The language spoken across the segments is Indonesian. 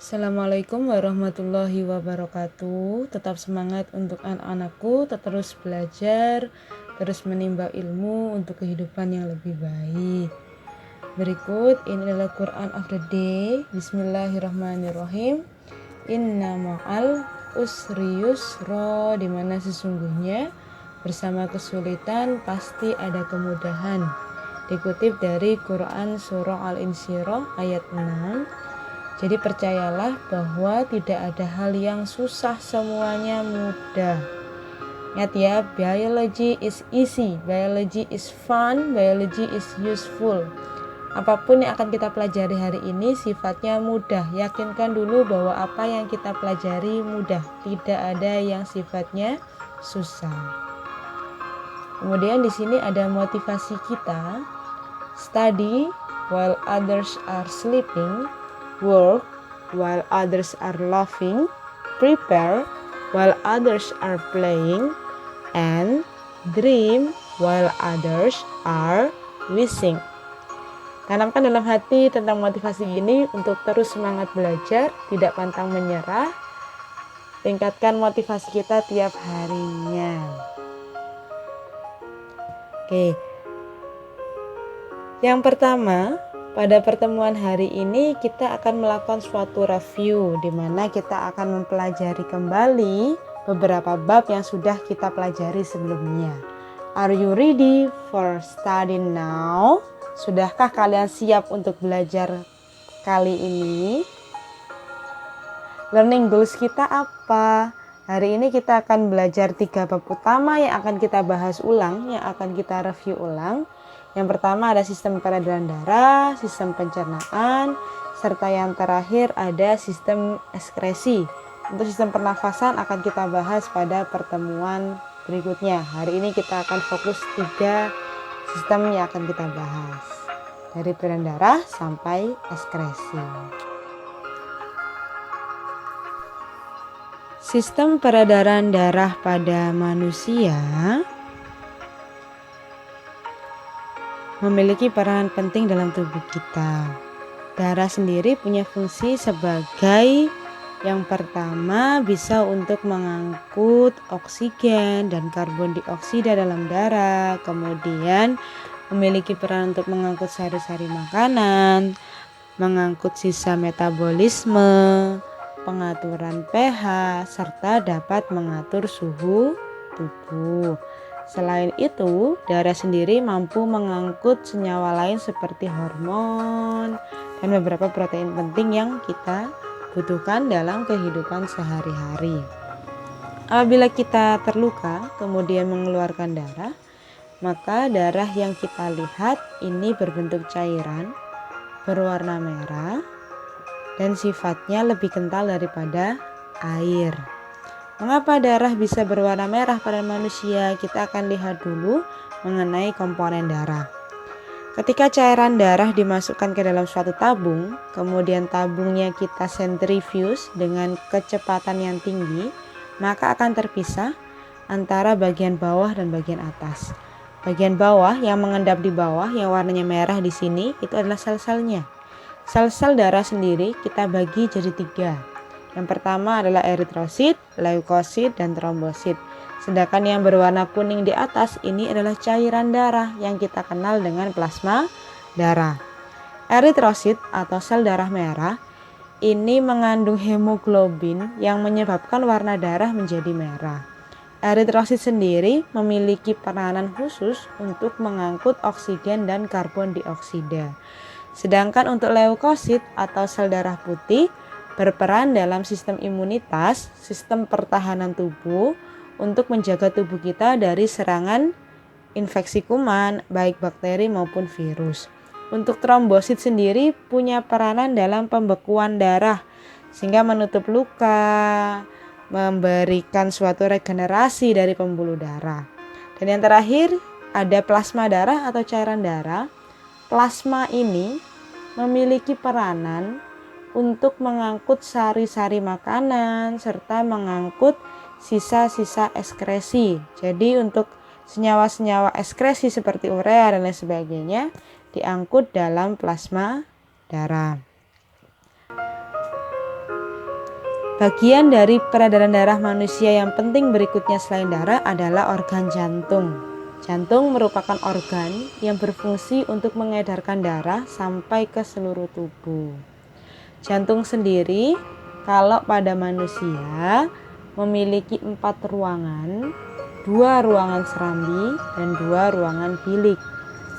Assalamualaikum warahmatullahi wabarakatuh. Tetap semangat untuk anak-anakku, terus belajar, terus menimba ilmu untuk kehidupan yang lebih baik. Berikut ini adalah Quran of the Day. Bismillahirrahmanirrahim. Inna ma'al usri yusra, dimana sesungguhnya bersama kesulitan pasti ada kemudahan. Dikutip dari Quran Surah Al-Insyirah ayat 6. Jadi percayalah bahwa tidak ada hal yang susah, semuanya mudah. Ingat ya, biology is easy, biology is fun, biology is useful. Apapun yang akan kita pelajari hari ini sifatnya mudah. Yakinkan dulu bahwa apa yang kita pelajari mudah, tidak ada yang sifatnya susah. Kemudian di sini ada motivasi kita. Study while others are sleeping, work while others are laughing, prepare while others are playing, and dream while others are wishing. Tanamkan dalam hati tentang motivasi ini untuk terus semangat belajar, tidak pantang menyerah. Tingkatkan motivasi kita tiap harinya. Oke. Yang pertama, pada pertemuan hari ini kita akan melakukan suatu review di mana kita akan mempelajari kembali beberapa bab yang sudah kita pelajari sebelumnya. Are you ready for study now? Sudahkah kalian siap untuk belajar kali ini? Learning goals kita apa? Hari ini kita akan belajar 3 bab utama yang akan kita bahas ulang, yang akan kita review ulang. Yang pertama ada sistem peredaran darah, sistem pencernaan, serta yang terakhir ada sistem ekskresi. Untuk sistem pernafasan akan kita bahas pada pertemuan berikutnya. Hari ini kita akan fokus 3 sistem yang akan kita bahas. Dari peredaran darah sampai ekskresi. Sistem peredaran darah pada manusia memiliki peran penting dalam tubuh kita. Darah sendiri punya fungsi sebagai yang pertama bisa untuk mengangkut oksigen dan karbon dioksida dalam darah. Kemudian memiliki peran untuk mengangkut sari-sari makanan, mengangkut sisa metabolisme, pengaturan pH, serta dapat mengatur suhu tubuh. Selain itu, darah sendiri mampu mengangkut senyawa lain seperti hormon dan beberapa protein penting yang kita butuhkan dalam kehidupan sehari-hari. Apabila kita terluka kemudian mengeluarkan darah, maka darah yang kita lihat ini berbentuk cairan berwarna merah dan sifatnya lebih kental daripada air. Mengapa darah bisa berwarna merah pada manusia? Kita akan lihat dulu mengenai komponen darah. Ketika cairan darah dimasukkan ke dalam suatu tabung, kemudian tabungnya kita sentrifuge dengan kecepatan yang tinggi, maka akan terpisah antara bagian bawah dan bagian atas. Bagian bawah yang mengendap di bawah yang warnanya merah di sini itu adalah sel-selnya. Sel-sel darah sendiri kita bagi jadi 3. Yang pertama adalah eritrosit, leukosit, dan trombosit. Sedangkan yang berwarna kuning di atas ini adalah cairan darah yang kita kenal dengan plasma darah. Eritrosit atau sel darah merah ini mengandung hemoglobin yang menyebabkan warna darah menjadi merah. Eritrosit sendiri memiliki peranan khusus untuk mengangkut oksigen dan karbon dioksida. Sedangkan untuk leukosit atau sel darah putih berperan dalam sistem imunitas, sistem pertahanan tubuh untuk menjaga tubuh kita dari serangan infeksi kuman, baik bakteri maupun virus. Untuk trombosit sendiri punya peranan dalam pembekuan darah sehingga menutup luka, memberikan suatu regenerasi dari pembuluh darah. Dan yang terakhir ada plasma darah atau cairan darah. Plasma ini memiliki peranan untuk mengangkut sari-sari makanan serta mengangkut sisa-sisa ekskresi. Jadi untuk senyawa-senyawa ekskresi seperti urea dan lain sebagainya diangkut dalam plasma darah. Bagian dari peredaran darah manusia yang penting berikutnya selain darah adalah organ jantung. Jantung merupakan organ yang berfungsi untuk mengedarkan darah sampai ke seluruh tubuh. Jantung sendiri, kalau pada manusia, memiliki 4 ruangan, 2 ruangan serambi dan 2 ruangan bilik.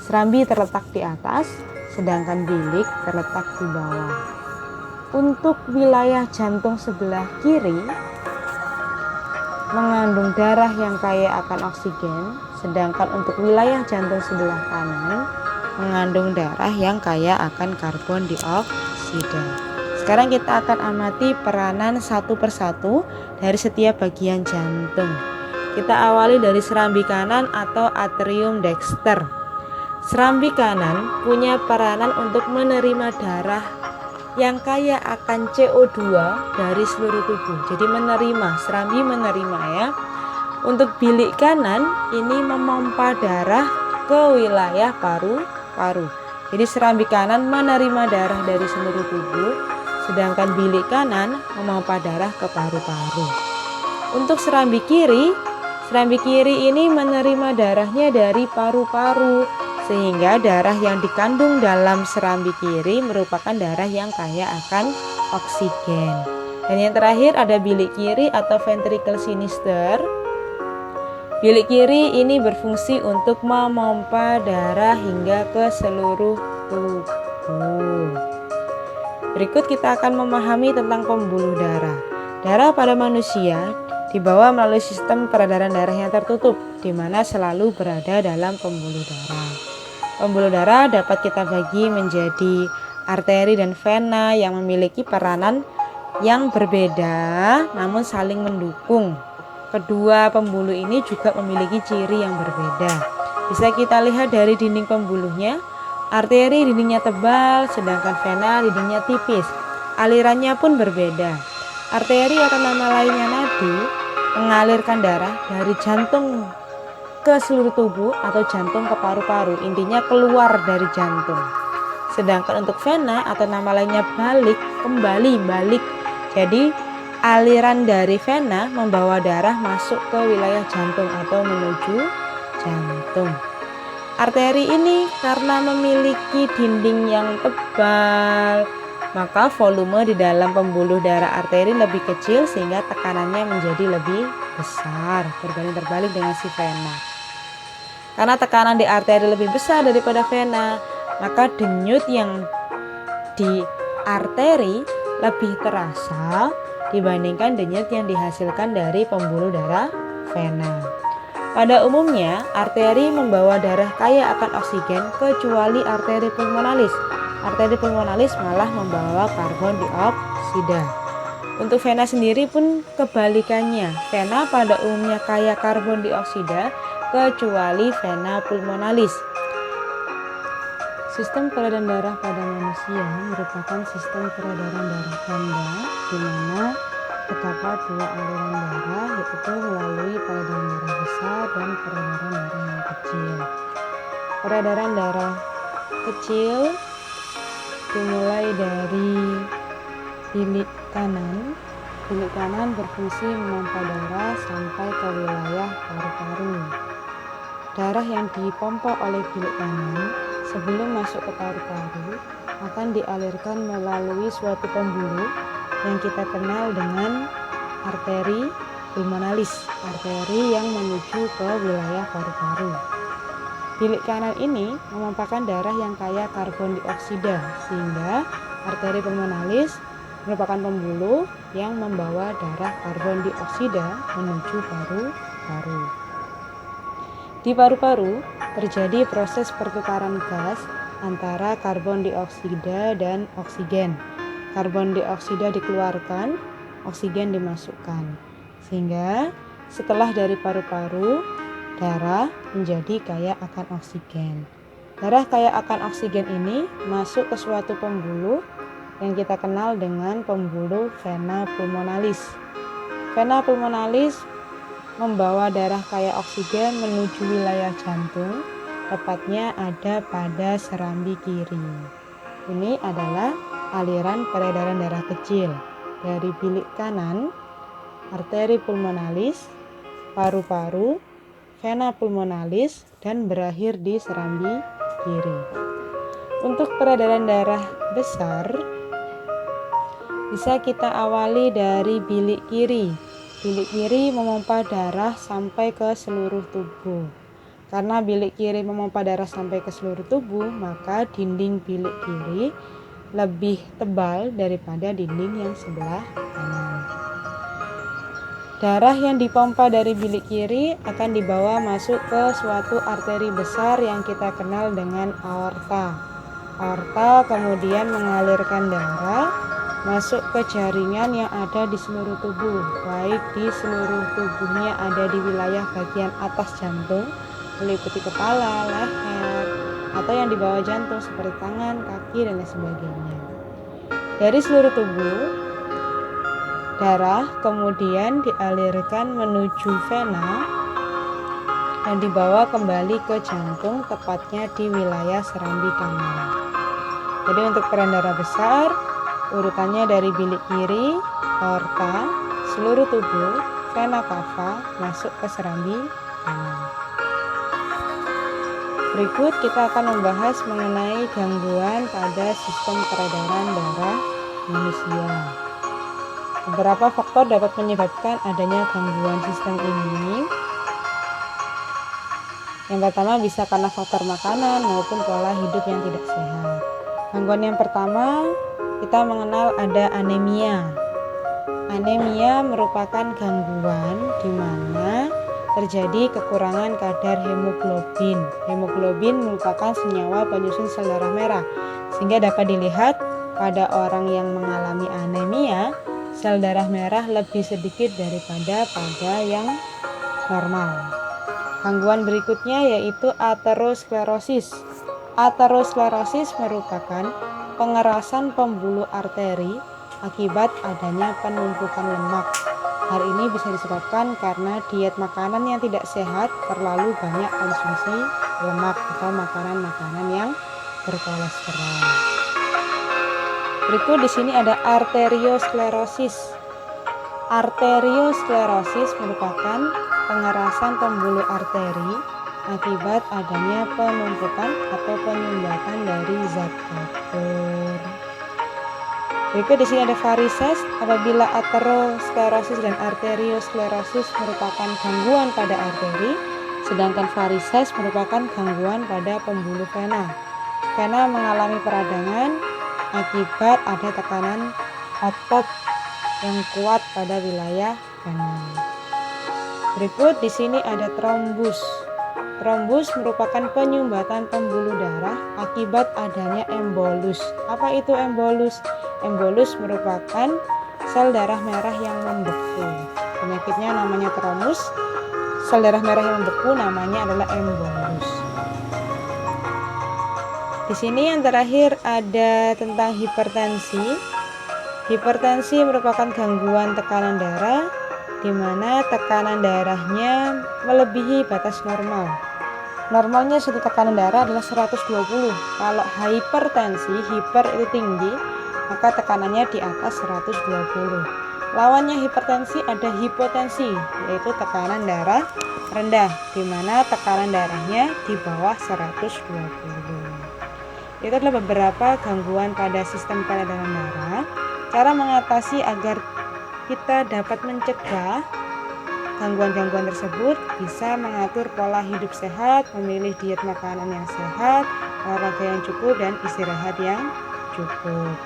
Serambi terletak di atas, sedangkan bilik terletak di bawah. Untuk wilayah jantung sebelah kiri mengandung darah yang kaya akan oksigen, sedangkan untuk wilayah jantung sebelah kanan mengandung darah yang kaya akan karbon dioksida. Sekarang kita akan amati peranan satu persatu dari setiap bagian jantung. Kita awali dari serambi kanan atau atrium dexter. Serambi kanan punya peranan untuk menerima darah yang kaya akan CO2 dari seluruh tubuh. Jadi serambi menerima ya. Untuk bilik kanan ini memompa darah ke wilayah paru-paru. Jadi serambi kanan menerima darah dari seluruh tubuh, sedangkan bilik kanan memompa darah ke paru-paru. Untuk serambi kiri ini menerima darahnya dari paru-paru, sehingga darah yang dikandung dalam serambi kiri merupakan darah yang kaya akan oksigen. Dan yang terakhir ada bilik kiri atau ventricle sinister. Bilik kiri ini berfungsi untuk memompa darah hingga ke seluruh tubuh. Berikut kita akan memahami tentang pembuluh darah. Darah pada manusia dibawa melalui sistem peredaran darah yang tertutup, di mana selalu berada dalam pembuluh darah. Pembuluh darah dapat kita bagi menjadi arteri dan vena yang memiliki peranan yang berbeda namun saling mendukung. Kedua pembuluh ini juga memiliki ciri yang berbeda. Bisa kita lihat dari dinding pembuluhnya. Arteri dindingnya tebal, sedangkan vena dindingnya tipis. Alirannya pun berbeda. Arteri atau nama lainnya nadi mengalirkan darah dari jantung ke seluruh tubuh atau jantung ke paru-paru, intinya keluar dari jantung. Sedangkan untuk vena atau nama lainnya balik. Jadi aliran dari vena membawa darah masuk ke wilayah jantung atau menuju jantung. Arteri ini karena memiliki dinding yang tebal, maka volume di dalam pembuluh darah arteri lebih kecil sehingga tekanannya menjadi lebih besar berbanding terbalik dengan si vena. Karena tekanan di arteri lebih besar daripada vena, maka denyut yang di arteri lebih terasa dibandingkan denyut yang dihasilkan dari pembuluh darah vena. Pada umumnya, arteri membawa darah kaya akan oksigen kecuali arteri pulmonalis. Arteri pulmonalis malah membawa karbon dioksida. Untuk vena sendiri pun kebalikannya. Vena pada umumnya kaya karbon dioksida kecuali vena pulmonalis. Sistem peredaran darah pada manusia merupakan sistem peredaran darah ganda, di mana terdapat 2 aliran darah, yaitu melalui peredaran darah besar dan peredaran darah yang kecil. Peredaran darah kecil dimulai dari bilik kanan. Bilik kanan berfungsi memompa darah sampai ke wilayah paru-paru. Darah yang dipompa oleh bilik kanan sebelum masuk ke paru-paru akan dialirkan melalui suatu pembuluh yang kita kenal dengan arteri pulmonalis, arteri yang menuju ke wilayah paru-paru. Bilik kanan ini memompakan darah yang kaya karbon dioksida, sehingga arteri pulmonalis merupakan pembuluh yang membawa darah karbon dioksida menuju paru-paru. Di paru-paru terjadi proses pertukaran gas antara karbon dioksida dan oksigen. Karbon dioksida dikeluarkan, oksigen dimasukkan. Sehingga setelah dari paru-paru, darah menjadi kaya akan oksigen. Darah kaya akan oksigen ini masuk ke suatu pembuluh yang kita kenal dengan pembuluh vena pulmonalis. Vena pulmonalis membawa darah kaya oksigen menuju wilayah jantung, tepatnya ada pada serambi kiri. Ini adalah aliran peredaran darah kecil. dari bilik kanan, arteri pulmonalis, paru-paru, vena pulmonalis, dan berakhir di serambi kiri. Untuk peredaran darah besar, bisa kita awali dari bilik kiri. Bilik kiri memompa darah sampai ke seluruh tubuh. Karena bilik kiri memompa darah sampai ke seluruh tubuh, maka dinding bilik kiri lebih tebal daripada dinding yang sebelah kanan. Darah yang dipompa dari bilik kiri akan dibawa masuk ke suatu arteri besar yang kita kenal dengan aorta. Aorta kemudian mengalirkan darah masuk ke jaringan yang ada di seluruh tubuh, baik di seluruh tubuhnya ada di wilayah bagian atas jantung, meliputi kepala, leher, atau yang di bawah jantung seperti tangan, kaki, dan lain sebagainya. Dari seluruh tubuh, darah kemudian dialirkan menuju vena dan dibawa kembali ke jantung, tepatnya di wilayah serambi kanan. Jadi untuk peredaran darah besar, urutannya dari bilik kiri, aorta, seluruh tubuh, vena cava, masuk ke serambi kanan. Berikut kita akan membahas mengenai gangguan pada sistem peredaran darah manusia. Beberapa faktor dapat menyebabkan adanya gangguan sistem ini. Yang pertama bisa karena faktor makanan maupun pola hidup yang tidak sehat. Gangguan yang pertama, kita mengenal ada anemia. Anemia merupakan gangguan di mana terjadi kekurangan kadar hemoglobin. Hemoglobin merupakan senyawa penyusun sel darah merah, sehingga dapat dilihat pada orang yang mengalami anemia, sel darah merah lebih sedikit daripada pada yang normal. Gangguan berikutnya yaitu aterosklerosis. Aterosklerosis merupakan pengerasan pembuluh arteri akibat adanya penumpukan lemak. Hal ini bisa disebabkan karena diet makanan yang tidak sehat, terlalu banyak konsumsi lemak atau makanan-makanan yang berkolesterol. Berikut di sini ada arteriosklerosis. Arteriosklerosis merupakan pengerasan pembuluh arteri akibat adanya penumpukan atau penyumbatan dari zat kotor. Berikut di sini ada varises. Apabila aterosklerosis dan arteriosklerosis merupakan gangguan pada arteri, sedangkan varises merupakan gangguan pada pembuluh vena. Vena mengalami peradangan akibat ada tekanan otot yang kuat pada wilayah vena. Berikut di sini ada trombus. Trombus merupakan penyumbatan pembuluh darah akibat adanya embolus. Apa itu embolus? Embolus merupakan sel darah merah yang membeku. Penyakitnya namanya trombus. Sel darah merah yang membeku namanya adalah embolus. Di sini yang terakhir ada tentang hipertensi. Hipertensi merupakan gangguan tekanan darah di mana tekanan darahnya melebihi batas normal. Normalnya suatu tekanan darah adalah 120. Kalau hipertensi, hiper itu tinggi, maka tekanannya di atas 120. Lawannya hipertensi ada hipotensi, yaitu tekanan darah rendah, di mana tekanan darahnya di bawah 120. Itu adalah beberapa gangguan pada sistem peredaran darah. Cara mengatasi agar kita dapat mencegah gangguan-gangguan tersebut bisa mengatur pola hidup sehat, memilih diet makanan yang sehat, olahraga yang cukup, dan istirahat yang cukup.